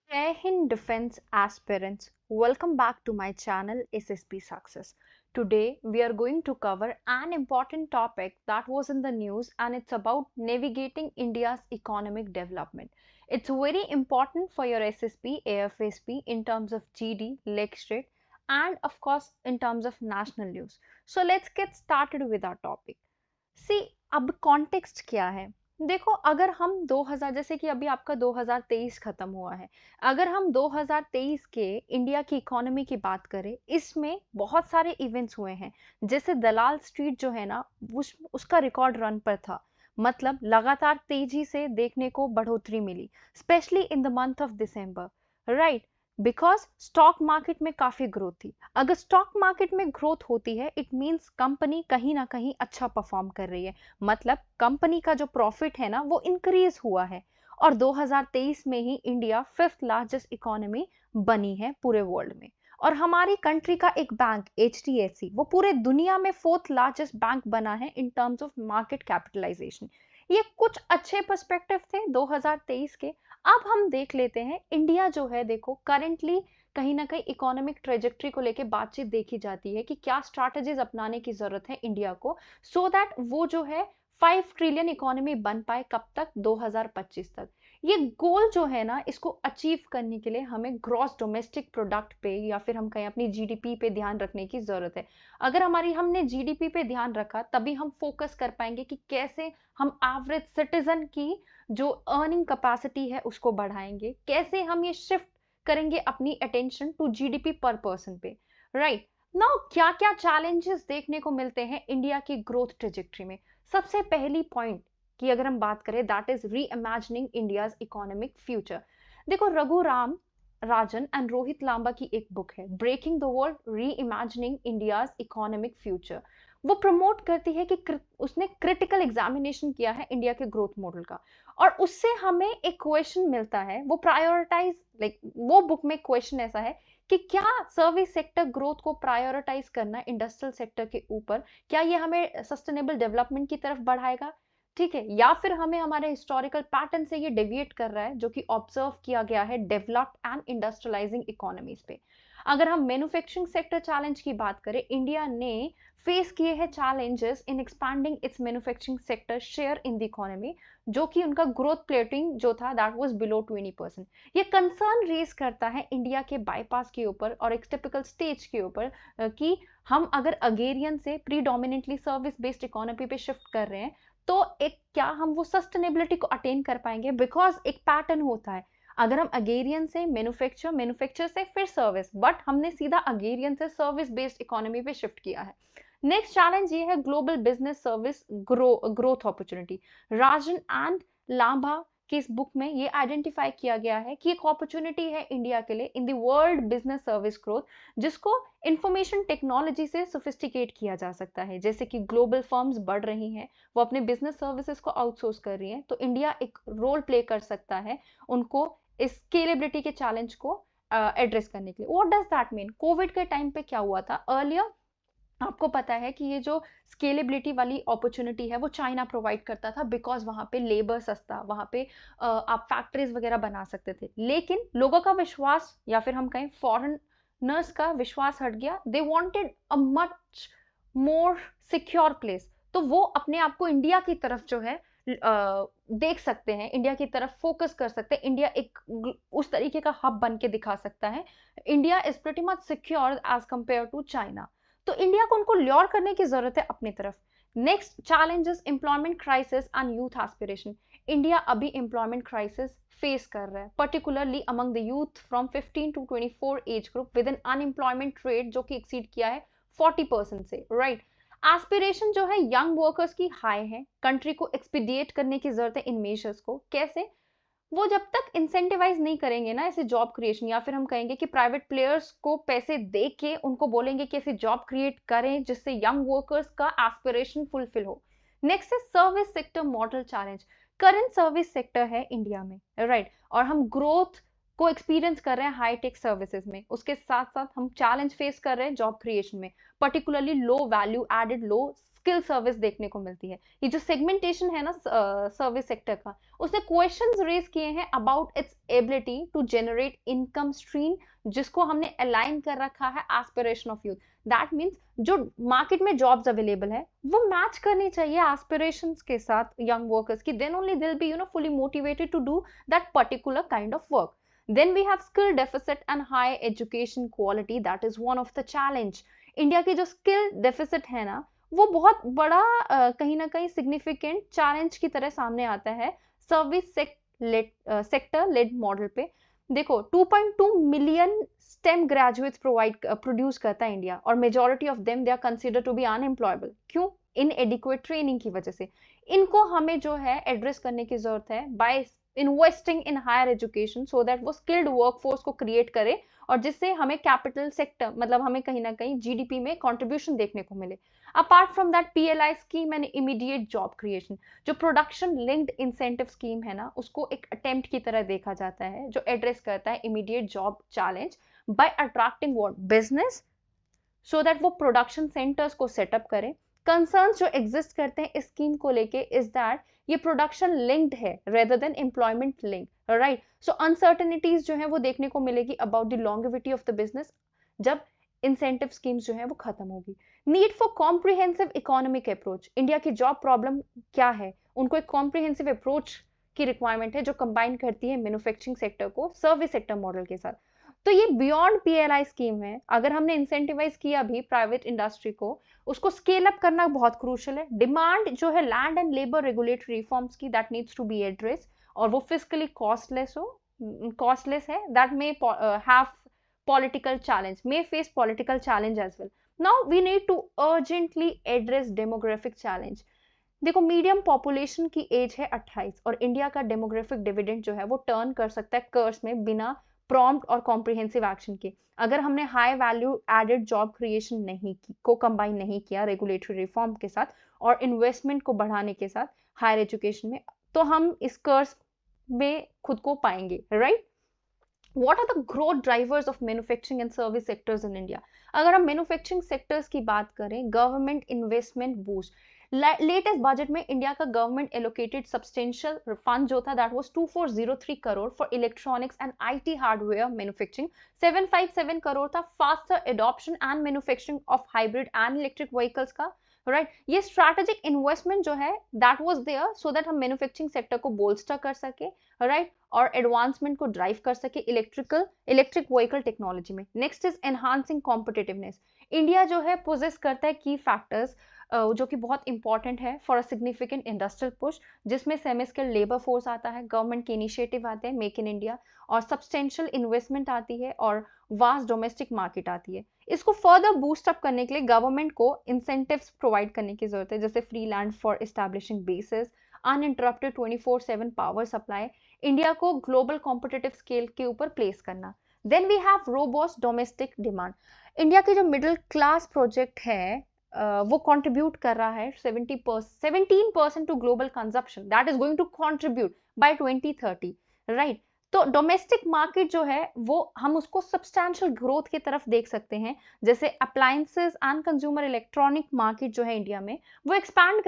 Jai Hind Defense aspirants, welcome back to my channel SSP Success. Today we are going to cover an important topic that was in the news, and it's about navigating India's economic development. It's very important for your SSP, AFSP in terms of GD, Lake Street, and of course in terms of national news. So let's get started with our topic. सी अब context क्या है? देखो, अगर हम 2000 जैसे कि अभी आपका 2023 खत्म हुआ है, अगर हम 2023 के इंडिया की इकोनॉमी की बात करें, इसमें बहुत सारे इवेंट्स हुए हैं। जैसे दलाल स्ट्रीट जो है ना, उसका रिकॉर्ड रन पर था। मतलब लगातार तेजी से देखने को बढ़ोतरी मिली, specially in the month of December, right? Because stock market में काफी ग्रोथ थी। अगर स्टॉक मार्केट में ग्रोथ होती है, इट मींस कंपनी कहीं ना कहीं अच्छा परफॉर्म कर रही है। मतलब कंपनी का जो प्रॉफिट है ना, वो इंक्रीज हुआ है। और 2023 में ही इंडिया फिफ्थ लार्जेस्ट इकोनॉमी बनी है पूरे वर्ल्ड में। और हमारी कंट्री का एक बैंक HDFC, वो पूरे दुनिया में फोर्थ लार्जेस्ट बैंक बना है in terms of market capitalization. ये कुछ अच्छे पर्सपेक्टिव थे 2023 के। अब हम देख लेते हैं इंडिया जो है, देखो करेंटली कहीं ना कहीं इकोनॉमिक ट्रेजेक्ट्री को लेके बातचीत देखी जाती है कि क्या स्ट्रैटेजीज अपनाने की जरूरत है इंडिया को, सो दैट वो जो है 5 ट्रिलियन इकोनॉमी बन पाए। कब तक? 2025 तक। ये गोल जो है ना, इसको अचीव करने के लिए हमें ग्रॉस डोमेस्टिक प्रोडक्ट पे या फिर हम कहें अपनी GDP पे ध्यान रखने की जरूरत है। अगर हमने GDP पे ध्यान रखा, तभी हम फोकस कर पाएंगे कि कैसे हम एवरेज सिटीजन की जो अर्निंग कैपेसिटी है उसको बढ़ाएंगे, कैसे हम ये शिफ्ट करेंगे अपनी अटेंशन टू GDP पर पर्सन पे, राइट? नाउ क्या क्या चैलेंजेस देखने को मिलते हैं इंडिया की ग्रोथ ट्रेजेक्ट्री में? सबसे पहली पॉइंट की अगर हम बात करें, दैट इज री इमेजिनिंग इंडियाज इकोनॉमिक फ्यूचर। देखो, रघुराम राजन एंड रोहित लांबा की एक बुक है, ब्रेकिंग द वर्ल्ड, री इमेजिनिंग इंडियाज इकोनॉमिक फ्यूचर। वो प्रमोट करती है कि उसने क्रिटिकल एग्जामिनेशन किया है इंडिया के ग्रोथ मॉडल का, और उससे हमें एक क्वेश्चन मिलता है। वो प्रायोरिटाइज वो बुक में क्वेश्चन ऐसा है कि क्या सर्विस सेक्टर ग्रोथ को प्रायोरिटाइज करना इंडस्ट्रियल सेक्टर के ऊपर, क्या ये हमें सस्टेनेबल डेवलपमेंट की तरफ बढ़ाएगा? ठीक है, या फिर हमें हमारे हिस्टोरिकल पैटर्न से ये डेविएट कर रहा है, जो कि ऑब्जर्व किया गया है डेवलप्ड एंड इंडस्ट्रियलाइजिंग इकोनॉमीज पे। अगर हम मैन्युफैक्चरिंग सेक्टर चैलेंज की बात करें, इंडिया ने फेस किए हैं challenges in expanding it's manufacturing sector share in the economy, जो कि उनका ग्रोथ प्लेटिंग जो था दैट वाज बिलो 20%। ये कंसर्न रेज करता है इंडिया के बाईपास के ऊपर और एक टिपिकल स्टेज के ऊपर, कि हम अगर अगेरियन से प्रीडोमिनेंटली सर्विस बेस्ड इकोनॉमी पे शिफ्ट कर रहे हैं, तो एक क्या हम वो सस्टेनेबिलिटी को अटेन कर पाएंगे? बिकॉज एक पैटर्न होता है, अगर हम अगेरियन से मैन्युफैक्चर से फिर सर्विस, बट हमने सीधा अगेरियन से सर्विस बेस्ड इकोनॉमी पे शिफ्ट किया है। नेक्स्ट चैलेंज ये है global business service growth opportunity. Rajan and Lamba की इस बुक में ये आइडेंटिफाई किया गया है कि एक अपॉर्चुनिटी है इंडिया के लिए in the world business service growth, जिसको इंफॉर्मेशन टेक्नोलॉजी से सोफिस्टिकेट किया जा सकता है। जैसे कि ग्लोबल फर्म्स बढ़ रही हैं, वो अपने बिजनेस सर्विसेज को आउटसोर्स कर रही हैं, तो इंडिया एक रोल प्ले कर सकता है उनको इस स्केलेबिलिटी के चैलेंज को एड्रेस करने के लिए। What does that mean? Covid के टाइम पे क्या हुआ था? अर्लियर आपको पता है कि ये जो स्केलेबिलिटी वाली अपॉर्चुनिटी है, वो चाइना प्रोवाइड करता था, बिकॉज वहां पे लेबर सस्ता, वहां पे आप फैक्ट्रीज वगैरह बना सकते थे। लेकिन लोगों का विश्वास, या फिर हम कहें फॉरेनर्स का विश्वास हट गया। They wanted a much more secure place, तो वो अपने आप को इंडिया की तरफ जो है देख सकते हैं, इंडिया की तरफ फोकस कर सकते हैं। इंडिया एक उस तरीके का हब बन के दिखा सकता है। India is pretty much secure as compare to China, तो इंडिया को उनको ल्योर करने की जरूरत है अपनी तरफ। Next challenges employment crisis and youth aspiration. India अभी एम्प्लॉयमेंट क्राइसिस फेस कर रहा है, particularly among the youth from 15 to 24 age group, with an unemployment rate जो कि एक्सीड किया है 40% से, राइट? एस्पिरेशन जो है यंग वर्कर्स की हाई है, कंट्री को एक्सपीडिएट करने की जरूरत है इन मेजर्स को। कैसे? वो जब तक इंसेंटिवाइज नहीं करेंगे ना ऐसे जॉब क्रिएशन, या फिर हम कहेंगे कि प्राइवेट प्लेयर्स को पैसे दे के उनको बोलेंगे कि ऐसे जॉब क्रिएट करें जिससे यंग वर्कर्स का एस्पिरेशन फुलफिल हो। नेक्स्ट है service sector model challenge. Current service sector है इंडिया में, राइट? और हम ग्रोथ को एक्सपीरियंस कर रहे हैं हाईटेक सर्विसेज में, उसके साथ साथ हम चैलेंज फेस कर रहे हैं जॉब क्रिएशन में, particularly low value added, low skill service देखने को मिलती है। ये जो सेगमेंटेशन है ना सर्विस सेक्टर का, उसने क्वेश्चंस रेज किए हैं about its ability to generate income stream, जिसको हमने अलाइन कर रखा है aspiration of youth. That means जो मार्केट में जॉब्स अवेलेबल है वो मैच करनी चाहिए एस्पिरेशंस के साथ यंग वर्कर्स की, then only they will be fully motivated to do that particular kind of work. Then we have skill deficit and high education quality. That is one of the challenge. India की जो skill deficit है ना, वो बहुत बड़ा कहीं ना कहीं सिग्निफिकेंट चैलेंज की तरह सामने आता है सर्विस सेक्टर लेड मॉडल पे. देखो 2.2 मिलियन स्टेम ग्रेजुएट्स प्रोड्यूस करता है इंडिया, और majority of them they are consider to be unemployable. क्यों? इन एडिक्वेट ट्रेनिंग की वजह से. इनको हमें जो है एड्रेस करने की जरूरत है by investing in higher education, so that वो स्किल्ड वर्कफोर्स को क्रिएट करे, और जिससे हमें कैपिटल सेक्टर मतलब हमें कहीं ना कहीं जीडीपी में कंट्रीब्यूशन देखने को मिले. Apart from that PLI scheme and immediate job creation, जो प्रोडक्शन लिंक्ड इंसेंटिव स्कीम है ना, उसको एक अटेम्प्ट की तरह देखा जाता है जो एड्रेस करता है immediate job challenge by attracting what business, so that वो प्रोडक्शन सेंटर्स को सेटअप करें. कंसर्न्स जो एग्जिस्ट करते हैं इस स्कीम को लेके इज दैट ये प्रोडक्शन लिंक्ड है rather than employment link, right. So uncertainties जो है वो देखने को मिलेगी about the longevity of the business जब इंसेंटिव स्कीम्स जो है वो खत्म होगी. Need for comprehensive economic approach. India की जॉब प्रॉब्लम क्या है? उनको एक कॉम्प्रिहेंसिव अप्रोच की रिक्वायरमेंट है जो कंबाइन करती है मैन्युफैक्चरिंग सेक्टर को सर्विस सेक्टर मॉडल के साथ. तो ये बियॉन्ड पीएलआई स्कीम है. अगर हमने इंसेंटिवाइज किया भी प्राइवेट इंडस्ट्री को, उसको स्केल अप करना बहुत क्रूशियल है. डिमांड जो है land and labour regulatory reforms की, that needs to be address, और वो फिजिकली कॉस्टलेस है, that may have political challenge, may face political challenge as well. Now we need to urgently address demographic challenge. देखो medium population की as है 28, और India का demographic dividend जो है वो टर्न कर सकता है कर्स में बिना प्रॉम्प्ट और कॉम्प्रिहेंसिव एक्शन के. अगर हमने high value added job creation नहीं की, को कंबाइन नहीं किया रेगुलेटरी रिफॉर्म के साथ और इन्वेस्टमेंट को बढ़ाने के साथ हायर एजुकेशन में, तो हम इस कर्स में खुद को पाएंगे, right. What are the growth drivers of manufacturing and service sectors in India? अगर हम मैन्युफैक्चरिंग सेक्टर्स की बात करें, government investment boost. Latest budget में इंडिया का गवर्नमेंट एलोकेटेड सब्सटेंशियल फंड जो था that was 2403 crore for electronics and IT hardware manufacturing. 757 crore था faster adoption and manufacturing of hybrid and electric vehicles का, राइट. ये स्ट्रैटेजिक इन्वेस्टमेंट जो है that was there so that हम मैन्युफैक्चरिंग सेक्टर को bolster कर सके, राइट, और एडवांसमेंट को ड्राइव कर सके इलेक्ट्रिक व्हीकल टेक्नोलॉजी में. Next is enhancing competitiveness. India जो है पोजेस करता है की फैक्टर्स जो कि बहुत इंपॉर्टेंट है for a significant industrial push, जिसमें सेमी स्किल्ड लेबर फोर्स आता है, गवर्नमेंट के इनिशिएटिव आते हैं मेक इन इंडिया, और सब्सटेंशियल इन्वेस्टमेंट आती है, और वास्ट डोमेस्टिक मार्केट आती है. इसको फर्दर बूस्ट अप करने के लिए गवर्नमेंट को इंसेंटिव्स प्रोवाइड करने की जरूरत है, जैसे free land for establishing basis, uninterrupted 24/7 power supply, India को ग्लोबल कॉम्पिटिटिव स्केल के ऊपर प्लेस करना. Then we have robust domestic demand. India की जो मिडिल क्लास प्रोजेक्ट है वो कंट्रीब्यूट कर रहा है 17% to global consumption, that is going to contribute by 2030, right. तो डोमेस्टिक मार्केट जो है वो हम उसको सब्सटैंशियल ग्रोथ की तरफ देख सकते हैं, जैसे appliances and consumer electronic market जो है इंडिया में वो एक्सपैंड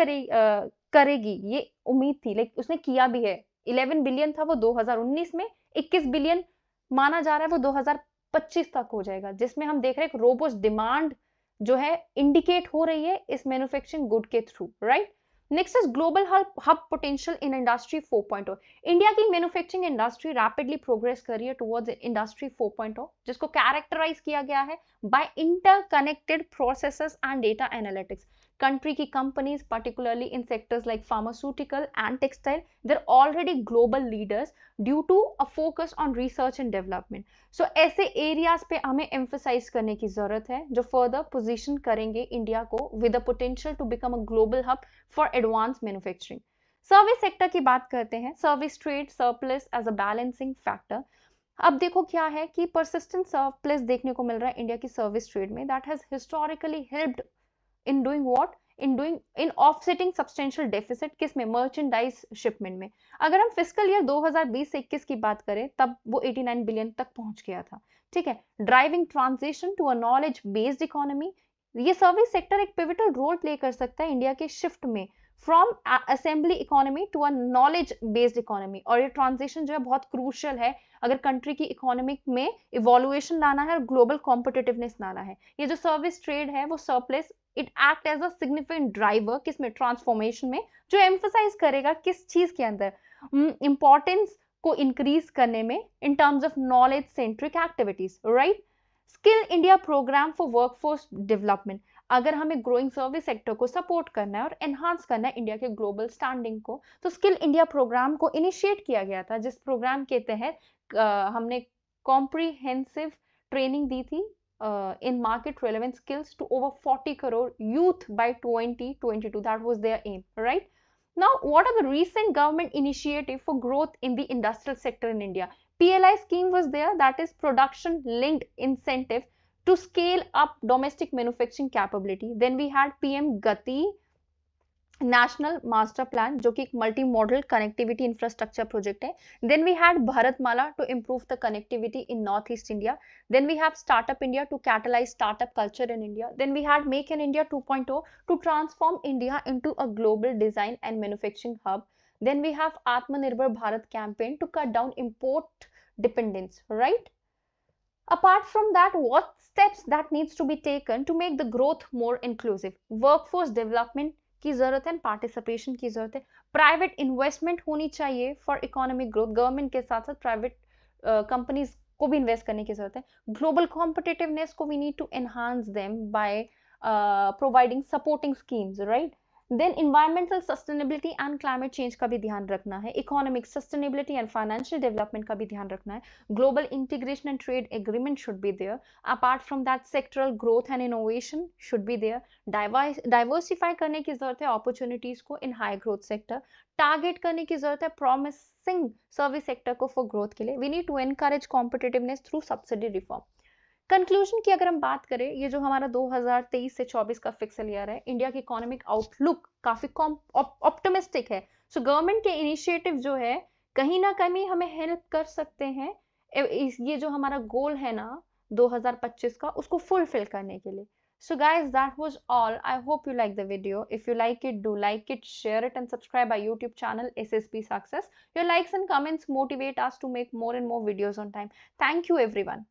करेगी, ये उम्मीद थी, लाइक उसने किया भी है. 11 बिलियन था वो 2019 में, 21 बिलियन माना जा रहा है वो 2025 तक हो जाएगा, जिसमें हम देख रहे हैं रोबोस्ट डिमांड जो है इंडिकेट हो रही है इस मैन्युफैक्चरिंग गुड के through, right. Next is global hub potential in industry 4.0. India की मैन्युफैक्चरिंग इंडस्ट्री रैपिडली प्रोग्रेस कर रही है टुवर्ड्स इंडस्ट्री 4.0, जिसको कैरेक्टराइज किया गया है by interconnected processes and data analytics. Country की companies particularly in sectors like pharmaceutical and textile, they're already global leaders due to a focus on research and development. So ऐसे areas पे हमें emphasize करने की जरूरत है जो फर्दर पोजीशन करेंगे इंडिया को with the potential to become a global hub for advance manufacturing. Service sector की बात करते हैं. Service trade surplus as a balancing factor. अब देखो क्या है कि परसिस्टेंट सरप्लस देखने को मिल रहा है इंडिया की सर्विस ट्रेड में, that has historically helped in doing what in offsetting substantial deficit किसमें merchandise shipment में. अगर हम फिस्कल ईयर 2020 से 21 की बात करें तब वो 89 बिलियन तक पहुंच गया था, ठीक है. Driving transition to a knowledge based economy. ये सर्विस सेक्टर एक पिविटल रोल प्ले कर सकता है इंडिया के शिफ्ट में from assembly economy to a knowledge based economy, और ये ट्रांजिशन जो है बहुत क्रूशियल है अगर कंट्री की इकोनॉमिक में इवोल्यूशन लाना है और ग्लोबल कॉम्पिटिटिवनेस लाना है। ये जो सर्विस ट्रेड है वो surplus, it act as a significant driver किसमें, ट्रांसफॉर्मेशन में, जो एम्फोसाइज करेगा किस चीज के अंदर, इंपॉर्टेंस को इंक्रीज करने में in terms of knowledge centric activities, right. Skill India program for workforce development, अगर हमें ग्रोइंग सर्विस सेक्टर को सपोर्ट करना है और एनहांस करना है इंडिया के ग्लोबल स्टैंडिंग को, तो स्किल इंडिया प्रोग्राम को इनिशिएट किया गया था, जिस प्रोग्राम के तहत हमने कॉम्प्रिहेंसिव ट्रेनिंग दी थी in market relevant skills to over 40 crore youth by 2022. That was their aim, right? Now, what are the recent government initiative for growth in the industrial sector in India? PLI scheme was there, that is production linked incentive to scale up domestic manufacturing capability. Then we had PM Gati national master plan, जो कि एक multi modal connectivity infrastructure project है. Then we had Bharatmala to improve the connectivity in north east India. Then we have startup India to catalyse startup culture in India. Then we had make in India 2.0 to transform India into a global design and manufacturing hub. Then we have Atmanirbhar Bharat campaign to cut down import dependence, right? Apart from that, what steps that needs to be taken to make the growth more inclusive? Workforce development की जरूरत है, participation की जरूरत है, private investment होनी चाहिए for economic growth, government के साथ साथ प्राइवेट कंपनीज को भी इन्वेस्ट करने की जरूरत है. ग्लोबल कॉम्पिटिटिवनेस को we need to enhance them by providing supporting schemes, right. Then environmental sustainability and climate change का भी ध्यान रखना है, economic sustainability and financial development का भी ध्यान रखना है, global integration and trade agreement should be there. Apart from that sectoral growth and innovation should be there. Diversify करने की जरूरत है अपॉर्चुनिटीज को in high growth sector. Target करने की जरूरत है प्रॉमिसिंग सर्विस सेक्टर को फॉर ग्रोथ के लिए. We need to encourage competitiveness through subsidy reform. Conclusion की अगर हम बात करें, ये जो हमारा 2023 से 24 का फिक्सल ईयर है, इंडिया की इकोनॉमिक आउटलुक काफी ऑप्टिमिस्टिक है. सो गवर्नमेंट के इनिशिएटिव जो है कहीं ना कहीं हमें हेल्प कर सकते हैं ये जो हमारा गोल है ना 2025 का, उसको फुलफिल करने के लिए. So guys, that was all. I hope you like the video. If you like it, do like it, share it, and subscribe our YouTube channel SSP Success. Your likes and comments motivate us to make more and more videos on time. Thank you everyone.